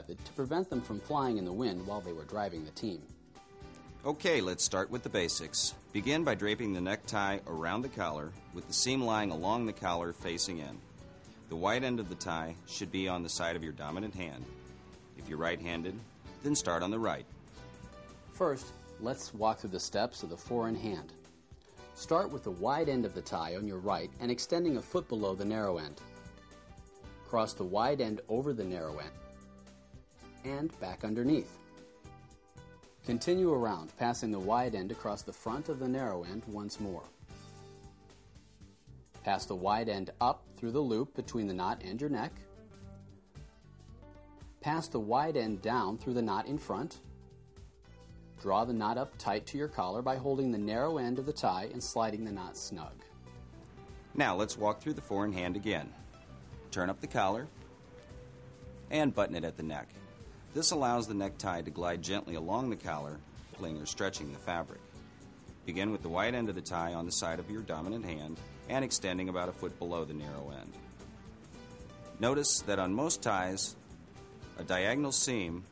method to prevent them from flying in the wind while they were driving the team. Okay, let's start with the basics. Begin by draping the necktie around the collar with the seam lying along the collar facing in. The wide end of the tie should be on the side of your dominant hand. If you're right-handed, then start on the right. First, let's walk through the steps of the four-in-hand. Start with the wide end of the tie on your right and extending a foot below the narrow end. Cross the wide end over the narrow end and back underneath. Continue around, passing the wide end across the front of the narrow end once more. Pass the wide end up through the loop between the knot and your neck. Pass the wide end down through the knot in front. Draw the knot up tight to your collar by holding the narrow end of the tie and sliding the knot snug. Now let's walk through the four-in-hand again. Turn up the collar and button it at the neck. This allows the necktie to glide gently along the collar, pulling or stretching the fabric. Begin with the wide end of the tie on the side of your dominant hand and extending about a foot below the narrow end. Notice that on most ties, a diagonal seam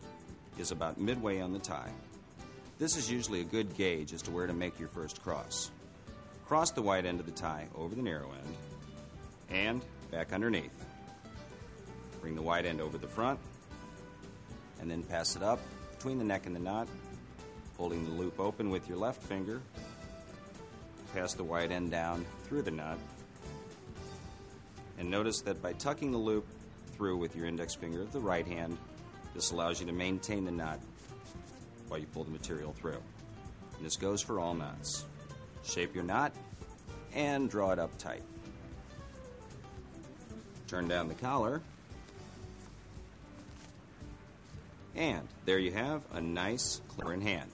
is about midway on the tie. This is usually a good gauge as to where to make your first cross. Cross the wide end of the tie over the narrow end and back underneath. Bring the wide end over the front and then pass it up between the neck and the knot, holding the loop open with your left finger. Pass the wide end down through the knot. And notice that by tucking the loop through with your index finger of the right hand, this allows you to maintain the knot while you pull the material through. And this goes for all knots. Shape your knot and draw it up tight. Turn down the collar. And there you have a nice clear in hand.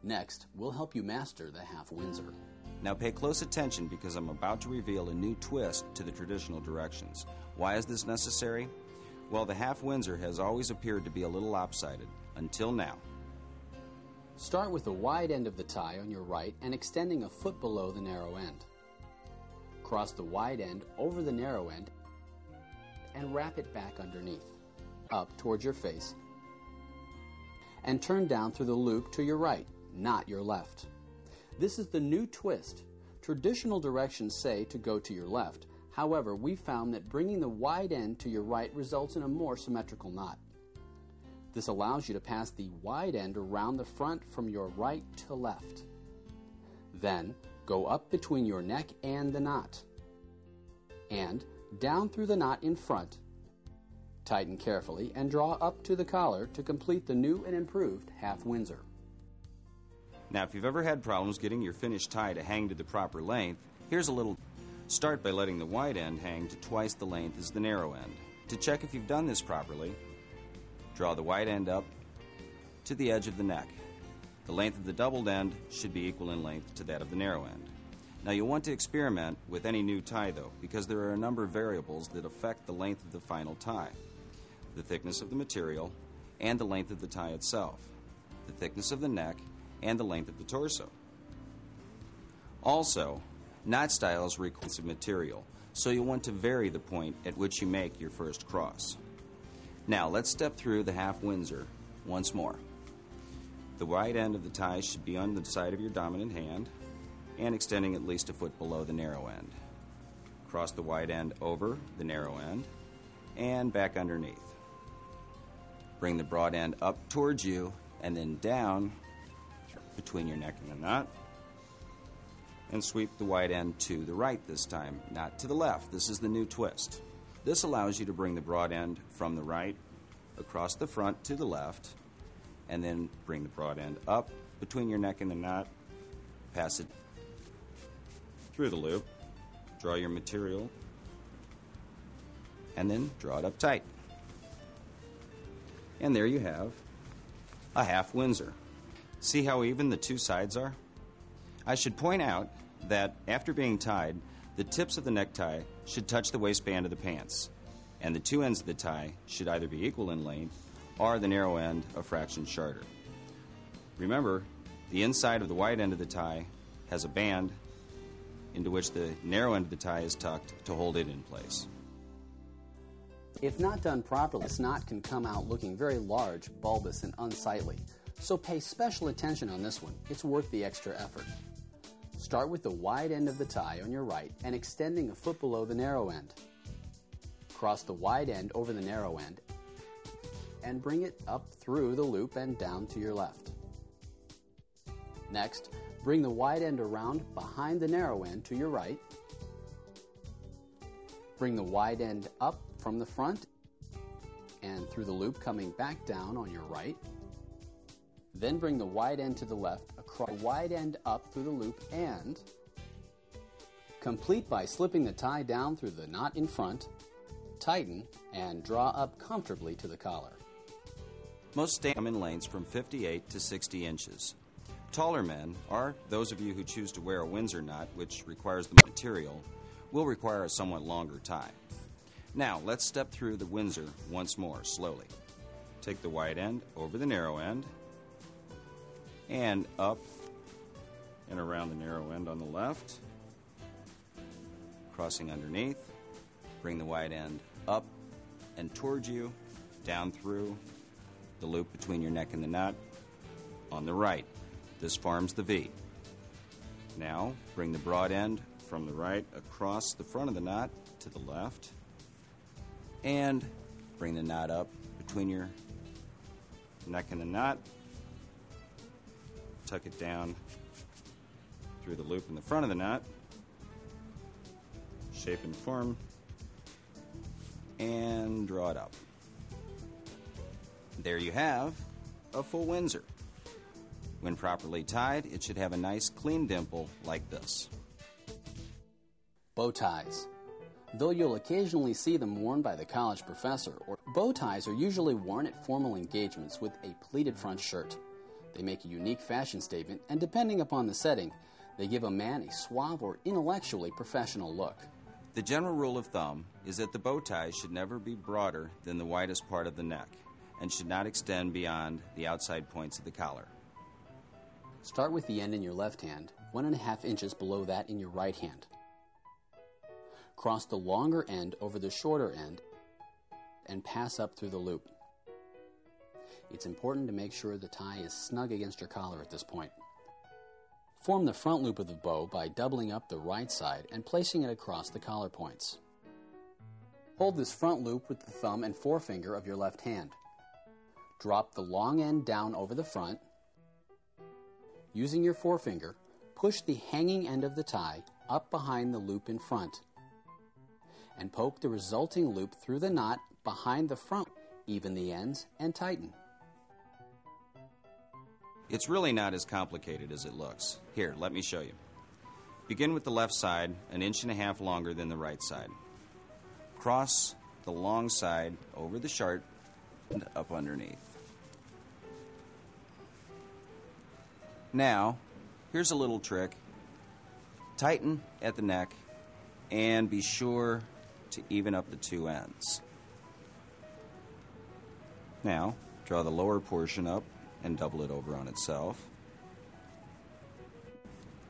Next, we'll help you master the half Windsor. Now pay close attention because I'm about to reveal a new twist to the traditional directions. Why is this necessary? Well, the half Windsor has always appeared to be a little lopsided, until now. Start with the wide end of the tie on your right and extending a foot below the narrow end. Cross the wide end over the narrow end and wrap it back underneath, up towards your face, and turn down through the loop to your right, not your left. This is the new twist. Traditional directions say to go to your left. However, we found that bringing the wide end to your right results in a more symmetrical knot. This allows you to pass the wide end around the front from your right to left. Then, go up between your neck and the knot, and down through the knot in front. Tighten carefully and draw up to the collar to complete the new and improved half Windsor. Now, if you've ever had problems getting your finished tie to hang to the proper length, here's a little. Start by letting the wide end hang to twice the length as the narrow end. To check if you've done this properly, draw the wide end up to the edge of the neck. The length of the doubled end should be equal in length to that of the narrow end. Now, you'll want to experiment with any new tie, though, because there are a number of variables that affect the length of the final tie. The thickness of the material and the length of the tie itself, the thickness of the neck and the length of the torso. Also, knot styles require material, so you'll want to vary the point at which you make your first cross. Now, let's step through the half Windsor once more. The wide end of the tie should be on the side of your dominant hand and extending at least a foot below the narrow end. Cross the wide end over the narrow end and back underneath. Bring the broad end up towards you and then down between your neck and the knot. And sweep the wide end to the right this time, not to the left. This is the new twist. This allows you to bring the broad end from the right across the front to the left, and then bring the broad end up between your neck and the knot, pass it through the loop, draw your material, and then draw it up tight. And there you have a half Windsor. See how even the two sides are? I should point out that after being tied, the tips of the necktie should touch the waistband of the pants, and the two ends of the tie should either be equal in length or the narrow end a fraction shorter. Remember, the inside of the wide end of the tie has a band into which the narrow end of the tie is tucked to hold it in place. If not done properly, this knot can come out looking very large, bulbous, and unsightly. So pay special attention on this one. It's worth the extra effort. Start with the wide end of the tie on your right and extending a foot below the narrow end. Cross the wide end over the narrow end and bring it up through the loop and down to your left. Next, bring the wide end around behind the narrow end to your right. Bring the wide end up from the front and through the loop coming back down on your right. Then bring the wide end to the left, across the wide end up through the loop, and complete by slipping the tie down through the knot in front, tighten, and draw up comfortably to the collar. Most stamps come in lengths from 58 to 60 inches. Taller men, or those of you who choose to wear a Windsor knot, which requires the material, will require a somewhat longer tie. Now, let's step through the Windsor once more, slowly. Take the wide end over the narrow end, and up and around the narrow end on the left, crossing underneath. Bring the wide end up and towards you, down through the loop between your neck and the knot on the right. This forms the V. Now, bring the broad end from the right across the front of the knot to the left, and bring the knot up between your neck and the knot. Tuck it down through the loop in the front of the knot, shape and form, and draw it up. There you have a full Windsor. When properly tied, it should have a nice clean dimple like this. Bow ties. Though you'll occasionally see them worn by the college professor, bow ties are usually worn at formal engagements with a pleated front shirt. They make a unique fashion statement, and depending upon the setting, they give a man a suave or intellectually professional look. The general rule of thumb is that the bow tie should never be broader than the widest part of the neck and should not extend beyond the outside points of the collar. Start with the end in your left hand, 1.5 inches below that in your right hand. Cross the longer end over the shorter end and pass up through the loop. It's important to make sure the tie is snug against your collar at this point. Form the front loop of the bow by doubling up the right side and placing it across the collar points. Hold this front loop with the thumb and forefinger of your left hand. Drop the long end down over the front. Using your forefinger, push the hanging end of the tie up behind the loop in front and poke the resulting loop through the knot behind the front. Even the ends and tighten. It's really not as complicated as it looks. Here, let me show you. Begin with the left side, 1.5 inches longer than the right side. Cross the long side over the short and up underneath. Now, here's a little trick. Tighten at the neck and be sure to even up the two ends. Now, draw the lower portion up and double it over on itself.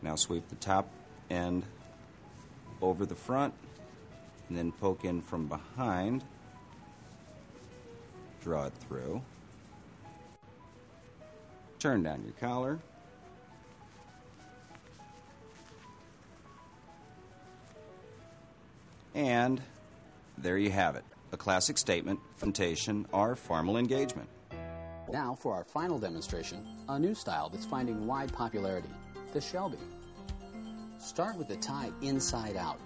Now sweep the top end over the front and then poke in from behind. Draw it through. Turn down your collar. And there you have it. A classic statement, presentation, or formal engagement. Now for our final demonstration, a new style that's finding wide popularity, the Shelby. Start with the tie inside out.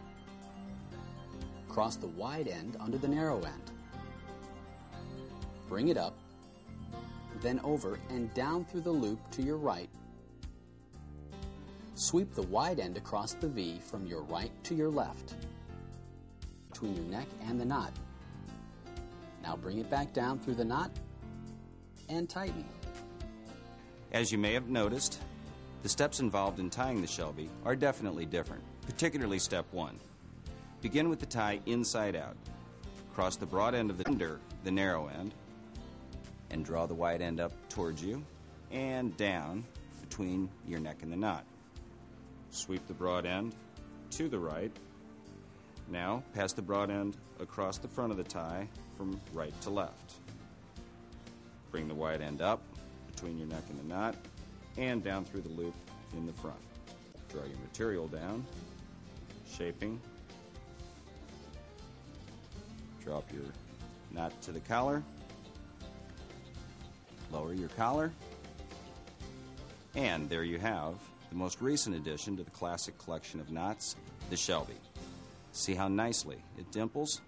Cross the wide end under the narrow end. Bring it up, then over and down through the loop to your right. Sweep the wide end across the V from your right to your left, between your neck and the knot. Now bring it back down through the knot and tighten. As you may have noticed, the steps involved in tying the Shelby are definitely different, particularly step 1. Begin with the tie inside out. Cross the broad end of the under the narrow end and draw the wide end up towards you and down between your neck and the knot. Sweep the broad end to the right. Now pass the broad end across the front of the tie from right to left. Bring the wide end up between your neck and the knot and down through the loop in the front. Draw your material down, shaping. Drop your knot to the collar. Lower your collar. And there you have the most recent addition to the classic collection of knots, the Shelby. See how nicely it dimples?